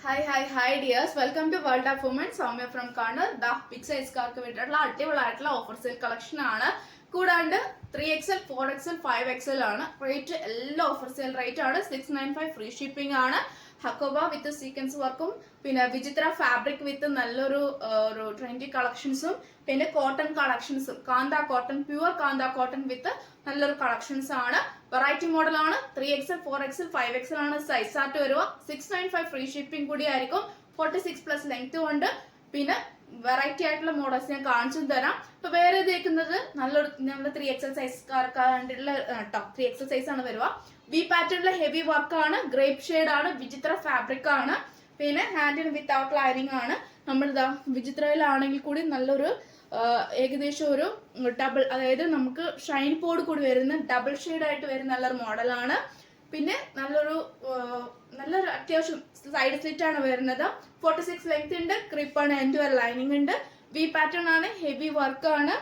Hi dears, welcome to World of Women. Soumya from Corner. The big size കാർക്ക് വേണ്ടിയിട്ടുള്ള അടിപൊളിയായിട്ടുള്ള offer sale collection ആണ്. കൂടാണ്ട് 3XL, 4XL, 5XL ആണ്. Rate എല്ലാം ഓഫർ സെയിൽ റേറ്റ് ആണ്. 695 ഫ്രീ ഷിപ്പിംഗ് ആണ്. ഹക്കോബ വിത്ത് സീക്വൻസ് വർക്കും പിന്നെ വിചിത്ര ഫാബ്രിക് വിത്ത് നല്ലൊരു ഒരു ട്രെൻഡി കളക്ഷൻസും പിന്നെ കോട്ടൺ കളക്ഷൻസും കാന്ത കോട്ടൺ പ്യുവർ കാന്ത കോട്ടൺ വിത്ത് നല്ലൊരു കളക്ഷൻസ് ആണ്. വെറൈറ്റി മോഡൽ ആണ്. 3XL, 4XL, 5XL ആണ് സൈസ് ആയിട്ട് വരിക. 695 ഫ്രീ ഷിപ്പിംഗ് കൂടി ആയിരിക്കും. 46+ ലെങ്ത് ഉണ്ട്. പിന്നെ വെറൈറ്റി ആയിട്ടുള്ള മോഡൽസ് ഞാൻ കാണിച്ചു തരാം. ഇപ്പൊ വേറെ തേക്കുന്നത് നല്ലൊരു 3XL സൈസ്കാർക്ക് വേണ്ടിയിട്ടുള്ള കേട്ടോ. 3XL സൈസ് ആണ് വരിക. വി പാറ്റേണിലെ ഹെവി വർക്ക് ആണ്. ഗ്രേപ്പ് ഷെയ്ഡ് ആണ്. വിചിത്ര ഫാബ്രിക് ആണ്. പിന്നെ ഹാൻഡിന് വിത്തൗട്ട് ലൈനിങ് ആണ്. നമ്മൾ വിചിത്രയിലാണെങ്കിൽ കൂടി നല്ലൊരു ഏകദേശം ഒരു ഡബിൾ, അതായത് നമുക്ക് ഷൈൻ പോഡ് കൂടി വരുന്ന ഡബിൾ ഷെയ്ഡ് ആയിട്ട് വരുന്ന നല്ലൊരു മോഡലാണ്. പിന്നെ നല്ലൊരു അത്യാവശ്യം സൈഡ് സ്ലിറ്റ് ആണ് വരുന്നത്. 46 ലെങ്ത് ഉണ്ട്. ക്രിപ്പാണ്, എൻഡ് വരെ ലൈനിങ് ഉണ്ട്. വി പാറ്റേൺ ആണ്. ഹെവി വർക്ക് ആണ്.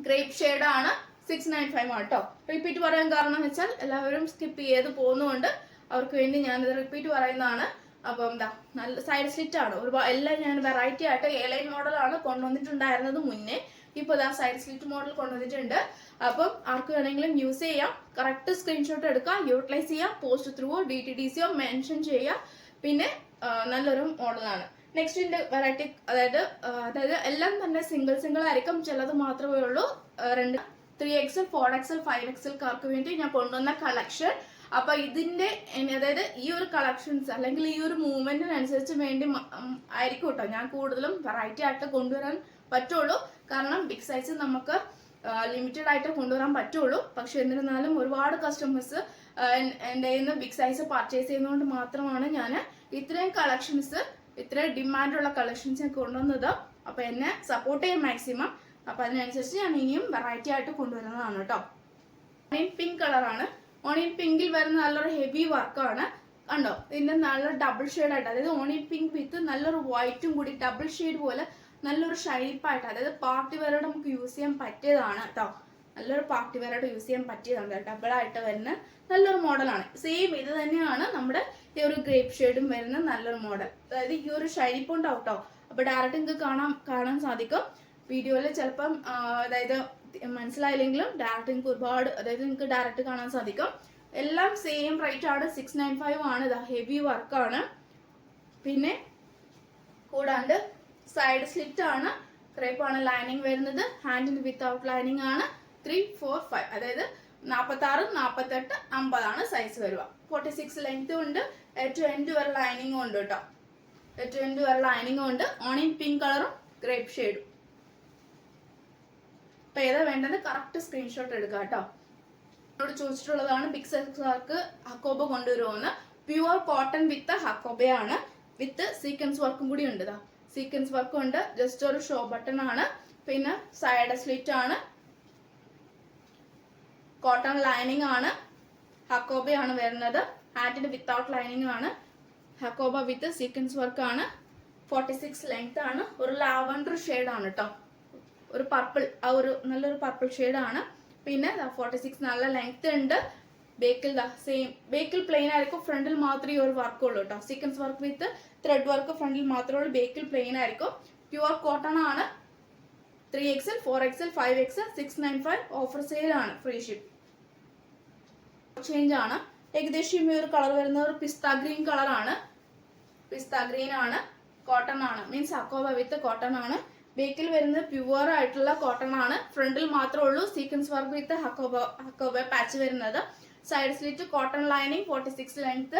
ഗ്രേപ്പ് ഷെയ്ഡ് ആണ്. 695 ആണ് കേട്ടോ. റിപ്പീറ്റ് പറയാൻ കാരണം എന്ന് വെച്ചാൽ എല്ലാവരും സ്കിപ്പ് ചെയ്ത് പോകുന്നതുകൊണ്ട് അവർക്ക് വേണ്ടി ഞാനിത് റിപ്പീറ്റ് പറയുന്നതാണ്. അപ്പം എന്താ നല്ല സൈഡ് സ്ലിറ്റ് ആണ്. എല്ലാം ഞാൻ വെറൈറ്റി ആയിട്ട് എലൈൻ മോഡലാണ് കൊണ്ടുവന്നിട്ടുണ്ടായിരുന്നത് മുന്നേ. ഇപ്പോൾ ഇതാ സൈഡ് സ്ലിറ്റ് മോഡൽ കൊണ്ടുവന്നിട്ടുണ്ട്. അപ്പം ആർക്ക് വേണമെങ്കിലും യൂസ് ചെയ്യാം. കറക്റ്റ് സ്ക്രീൻഷോട്ട് എടുക്കുക, യൂട്ടിലൈസ് ചെയ്യുക, പോസ്റ്റ് ത്രൂ DTDCO മെൻഷൻ ചെയ്യുക. പിന്നെ നല്ലൊരു മോഡലാണ്. നെക്സ്റ്റ് വെറൈറ്റി, അതായത് എല്ലാം തന്നെ സിംഗിൾ ആയിരിക്കും. ചിലത് മാത്രമേ ഉള്ളൂ 3XL, 4XL, 5XL കാർക്ക് വേണ്ടി ഞാൻ കൊണ്ടുവന്ന കളക്ഷൻ. അപ്പൊ ഇതിന്റെ അതായത് ഈ ഒരു കളക്ഷൻസ് അല്ലെങ്കിൽ ഈ ഒരു മൂവ്മെന്റിനനുസരിച്ച് വേണ്ടി ആയിരിക്കും കേട്ടോ ഞാൻ കൂടുതലും വെറൈറ്റി ആയിട്ട് കൊണ്ടുവരാൻ പറ്റുള്ളൂ. കാരണം ബിഗ് സൈസ് നമുക്ക് ലിമിറ്റഡ് ആയിട്ട് കൊണ്ടുവരാൻ പറ്റുള്ളൂ. പക്ഷെ എന്നിരുന്നാലും ഒരുപാട് കസ്റ്റമേഴ്സ് എൻ്റെ നിന്ന് ബിഗ് സൈസ് പർച്ചേസ് ചെയ്യുന്നതുകൊണ്ട് മാത്രമാണ് ഞാൻ ഇത്രയും കളക്ഷൻസ്, ഇത്രയും ഡിമാൻഡുള്ള കളക്ഷൻസ് കൊണ്ടുവന്നത്. അപ്പൊ എന്നെ സപ്പോർട്ട് ചെയ്യാൻ മാക്സിമം. അപ്പൊ അതിനനുസരിച്ച് ഞാൻ ഇനിയും വെറൈറ്റി ആയിട്ട് കൊണ്ടുവരുന്നതാണ് കേട്ടോ. പിങ്ക് കളറാണ്. ഓണിയൻ പിങ്കിൽ വരുന്ന നല്ലൊരു ഹെവി വർക്കാണ്. കണ്ടോ, ഇതിന്റെ നല്ലൊരു ഡബിൾ ഷെയ്ഡ് ആയിട്ട്, അതായത് ഓണിയൻ പിങ്ക് വിത്ത് നല്ലൊരു വൈറ്റും കൂടി ഡബിൾ ഷെയ്ഡ് പോലെ നല്ലൊരു ഷൈപ്പായിട്ട്, അതായത് പാർട്ടി വെയറോട് നമുക്ക് യൂസ് ചെയ്യാൻ പറ്റിയതാണ് കേട്ടോ. നല്ലൊരു പാർട്ടി വെയറോട് യൂസ് ചെയ്യാൻ പറ്റിയതാണ്. ഡബിൾ ആയിട്ട് വരുന്ന നല്ലൊരു മോഡലാണ്. സെയിം ഇത് തന്നെയാണ് നമ്മുടെ ഈ ഒരു ഗ്രേപ്പ് ഷെയ്ഡും വരുന്ന നല്ലൊരു മോഡൽ. അതായത് ഈ ഒരു ഷൈപ്പ് ഉണ്ടാവും കേട്ടോ. അപ്പൊ ഡയറക്റ്റ് നിങ്ങൾക്ക് കാണാൻ സാധിക്കും. വീഡിയോയിൽ ചിലപ്പം അതായത് മനസ്സിലായില്ലെങ്കിലും ഡയറക്റ്റ് നിങ്ങൾക്ക് ഒരുപാട്, അതായത് നിങ്ങൾക്ക് ഡയറക്റ്റ് കാണാൻ സാധിക്കും. എല്ലാം സെയിം റേറ്റ് ആണ്. 695 ആണ്. ഇത് ഹെവി വർക്കാണ്. പിന്നെ കൂടാണ്ട് സൈഡ് സ്ലിറ്റ് ആണ്. ക്രേപ്പാണ് ലൈനിങ് വരുന്നത്. ഹാൻഡിന് വിത്തൗട്ട് ലൈനിങ് ആണ്. 3, 4, 5, അതായത് 46, 48, 50 ആണ് സൈസ് വരിക. 46 ലെങ്ത് ഉണ്ട്. ഏറ്റവും എൻഡ് വരെ ലൈനിങ്ങും ഉണ്ട് കേട്ടോ. ഏറ്റവും എൻഡ് വരെ ലൈനിങ്ങും ഉണ്ട്. ഓണിയൻ പിങ്ക് കളറും ഗ്രേപ്പ് ഷെയ്ഡും. അപ്പൊ ഏതാ വേണ്ടത് കറക്റ്റ് സ്ക്രീൻഷോട്ട് എടുക്കുക കേട്ടോ. എന്നോട് ചോദിച്ചിട്ടുള്ളതാണ് ബിഗ് സൈസുകാർക്ക് ഹക്കോബ കൊണ്ടുവരുമെന്ന്. പ്യുവർ കോട്ടൺ വിത്ത് ഹക്കോബയാണ്. വിത്ത് സീക്വൻസ് വർക്കും കൂടി ഉണ്ട്. സീക്വൻസ് വർക്കും ഉണ്ട്. ജസ്റ്റ് ഒരു ഷോ ബട്ടൺ ആണ്. പിന്നെ സൈഡ് സ്ലിറ്റ് ആണ്. കോട്ടൺ ലൈനിങ് ആണ്. ഹക്കോബയാണ് വരുന്നത്. ഹാറ്റിന് വിത്തൗട്ട് ലൈനിങ് ആണ്. ഹക്കോബ വിത്ത് സീക്വൻസ് വർക്ക് ആണ്. 46 ലെങ്ത് ആണ്. ഒരു ലാവൻഡർ ഷെയ്ഡ് ആണ് കേട്ടോ. ഒരു പർപ്പിൾ, ആ ഒരു നല്ലൊരു പർപ്പിൾ ഷെയ്ഡാണ്. പിന്നെ 46 നല്ല ലെങ്ത് ഉണ്ട്. ബേക്കിൽ സെയിം, ബേക്കിൽ പ്ലെയിൻ ആയിരിക്കും. ഫ്രണ്ടിൽ മാത്രമേ ഈ ഒരു വർക്ക് ഉള്ളൂ കേട്ടോ. സീക്വൻസ് വർക്ക് വിത്ത് ത്രെഡ് വർക്ക് ഫ്രണ്ടിൽ മാത്രമേ ഉള്ളൂ. ബേക്കിൽ പ്ലെയിൻ ആയിരിക്കും. പ്യുവർ കോട്ടൺ ആണ്. 3XL, 4XL, 5XL, 695 offer sale ആണ്. ഫ്രീ ഷിപ്പ് ചേഞ്ച് ആണ്. ഏകദേശം ഈ ഒരു കളർ വരുന്ന ഒരു പിസ്ത ഗ്രീൻ കളറാണ്. പിസ്ത ഗ്രീൻ ആണ്. കോട്ടൺ ആണ്. മീൻസ് ഹക്കോബ വിത്ത് കോട്ടൺ ആണ്. ബേക്കിൽ വരുന്നത് പ്യുവർ ആയിട്ടുള്ള കോട്ടൺ ആണ്. ഫ്രണ്ടിൽ മാത്രമേ ഉള്ളൂ sequence work with Hakoba patch വരുന്നത്. Side slit cotton lining. 46 length.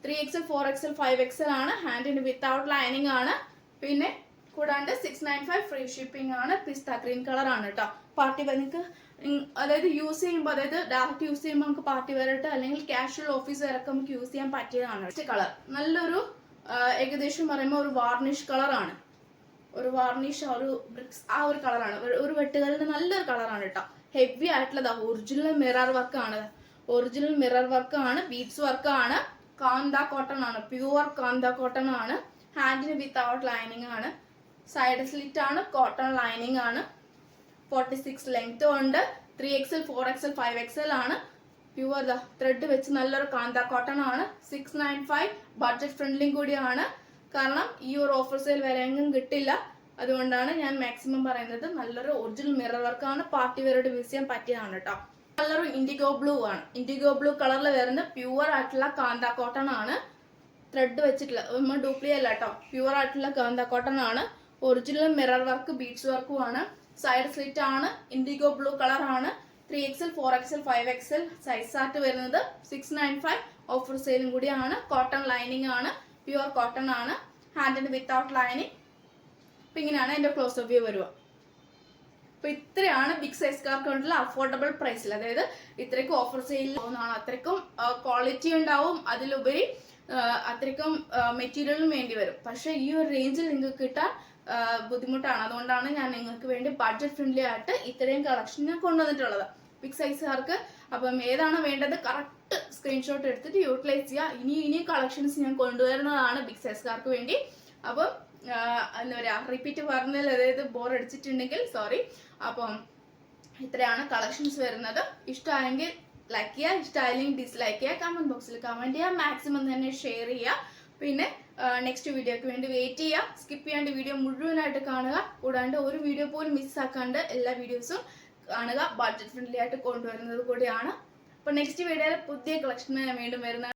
3XL, 4XL, 5XL ആണ്. ഹാൻഡിന് വിത്തൗട്ട് ലൈനിങ് ആണ്. പിന്നെ കൂടാണ്ട് 695 ഫ്രീ ഷിപ്പിംഗ് ആണ്. പിസ്ത ഗ്രീൻ കളർ ആണ് കേട്ടോ. പാർട്ടി വെയർ നിങ്ങൾക്ക് അതായത് യൂസ് ചെയ്യുമ്പോൾ, അതായത് ഡയറക്റ്റ് യൂസ് ചെയ്യുമ്പോൾ നമുക്ക് പാർട്ടി വെയർ ആയിട്ട് അല്ലെങ്കിൽ കാഷ്വൽ ഓഫീസ് വെയറൊക്കെ നമുക്ക് യൂസ് ചെയ്യാൻ പറ്റിയതാണ്. നെക്സ്റ്റ് കളർ നല്ലൊരു ഏകദേശം പറയുമ്പോൾ ഒരു വാർണിഷ് കളറാണ്. ഒരു വാർണിഷ്, ഒരു ബ്രിക്സ്, ആ ഒരു കളറാണ്. ഒരു വെട്ടുകല്ലിന്റെ നല്ലൊരു കളറാണ് കേട്ടോ. ഹെവി ആയിട്ടുള്ളതാ. ഒറിജിനൽ മിറർ വർക്ക് ആണ്. ഒറിജിനൽ മിറർ വർക്ക് ആണ്. ബീഡ്സ് വർക്ക് ആണ്. കാന്ത കോട്ടൺ ആണ്. പ്യുവർ കാന്ത കോട്ടൺ ആണ്. ഹാൻഡിന് വിത്തൗട്ട് ലൈനിങ് ആണ്. സൈഡ് സ്ലിറ്റ് ആണ്. കോട്ടൺ ലൈനിങ് ആണ്. 46 ലെങ്ത് ഉണ്ട്. 3XL, 4XL, 5XL ആണ്. പ്യുവർ ത്രെഡ് വെച്ച് നല്ലൊരു കാന്ത കോട്ടൺ ആണ്. 695 ബഡ്ജറ്റ് ഫ്രണ്ട്ലിയും കൂടിയാണ്. കാരണം ഈ ഒരു ഓഫർ സെയിൽ വരെ എങ്ങും കിട്ടില്ല. അതുകൊണ്ടാണ് ഞാൻ മാക്സിമം പറയുന്നത്. നല്ലൊരു ഒറിജിനൽ മിറർ വർക്കാണ്. പാർട്ടി വെയറോട് യൂസ് ചെയ്യാൻ പറ്റിയതാണ് കേട്ടോ. നല്ലൊരു ഇൻഡിഗോ ബ്ലൂ ആണ്. ഇൻഡിഗോ ബ്ലൂ കളറിൽ വരുന്ന പ്യുവർ ആയിട്ടുള്ള കാന്ത കോട്ടൺ ആണ്. ത്രെഡ് വെച്ചിട്ടില്ല, ഡ്യൂപ്ലി അല്ല കേട്ടോ. പ്യുവർ ആയിട്ടുള്ള കാന്ത കോട്ടൺ ആണ്. ഒറിജിനൽ മിറർ വർക്ക് ബീഡ്സ് വർക്കും ആണ്. സൈഡ് സ്ലിറ്റ് ആണ്. ഇൻഡിഗോ ബ്ലൂ കളർ ആണ്. 3XL 4XL 5XL size chart വരുന്നത് 695 ഓഫർ സെയിലും കൂടിയാണ്. കോട്ടൺ ലൈനിങ് ആണ്. പ്യുവർ കോട്ടൺ ആണ്. ഹാൻഡിന് വിത്തൗട്ട് ലൈനിങ്. അപ്പൊ ഇങ്ങനെയാണ് എന്റെ ക്ലോസ് ഓഫ് വ്യൂ വരുക. അപ്പൊ ഇത്രയാണ് ബിഗ് സൈസ്കാർക്ക് വേണ്ടിയുള്ള അഫോർഡബിൾ പ്രൈസിൽ, അതായത് ഇത്രയ്ക്കും ഓഫർ സെയിലിൽ പോകുന്നതാണ്. അത്രയ്ക്കും ക്വാളിറ്റി ഉണ്ടാവും, അതിലുപരി അത്രയ്ക്കും മെറ്റീരിയലും വേണ്ടി വരും. പക്ഷെ ഈ ഒരു റേഞ്ചിൽ നിങ്ങൾക്ക് കിട്ടാൻ ബുദ്ധിമുട്ടാണ്. അതുകൊണ്ടാണ് ഞാൻ നിങ്ങൾക്ക് വേണ്ടി ബഡ്ജറ്റ് ഫ്രണ്ട്ലി ആയിട്ട് ഇത്രയും കളക്ഷൻ ഞാൻ കൊണ്ടുവന്നിട്ടുള്ളത് ബിഗ് സൈസുകാർക്ക്. അപ്പം ഏതാണ് വേണ്ടത് കറക്റ്റ് സ്ക്രീൻഷോട്ട് എടുത്തിട്ട് യൂട്ടിലൈസ് ചെയ്യുക. ഇനിയും കളക്ഷൻസ് ഞാൻ കൊണ്ടുവരുന്നതാണ് ബിഗ് സൈസുകാർക്ക് വേണ്ടി. അപ്പം എന്താ പറയുക, റിപ്പീറ്റ് പറഞ്ഞാൽ അതായത് ബോർ അടിച്ചിട്ടുണ്ടെങ്കിൽ സോറി. അപ്പം ഇത്രയാണ് കളക്ഷൻസ് വരുന്നത്. ഇഷ്ടമായെങ്കിൽ ലൈക്ക് ചെയ്യുക, ഇഷ്ടമായില്ലെങ്കിൽ ഡിസ്ലൈക്ക് ചെയ്യുക, കമന്റ് ബോക്സിൽ കമന്റ് ചെയ്യുക, മാക്സിമം തന്നെ ഷെയർ ചെയ്യുക. പിന്നെ നെക്സ്റ്റ് വീഡിയോക്ക് വേണ്ടി വെയിറ്റ് ചെയ്യുക. സ്കിപ്പ് ചെയ്യാണ്ട് വീഡിയോ മുഴുവനായിട്ട് കാണുക. കൂടാണ്ട് ഒരു വീഡിയോ പോലും മിസ്സാക്കാണ്ട് എല്ലാ വീഡിയോസും കാണുക. ബഡ്ജറ്റ് ഫ്രണ്ട്ലി ആയിട്ട് കൊണ്ടുവരുന്നത് കൂടിയാണ്. അപ്പോൾ നെക്സ്റ്റ് വീഡിയോയിൽ പുതിയ കളക്ഷൻ ഞാൻ വീണ്ടും വരുന്നത്.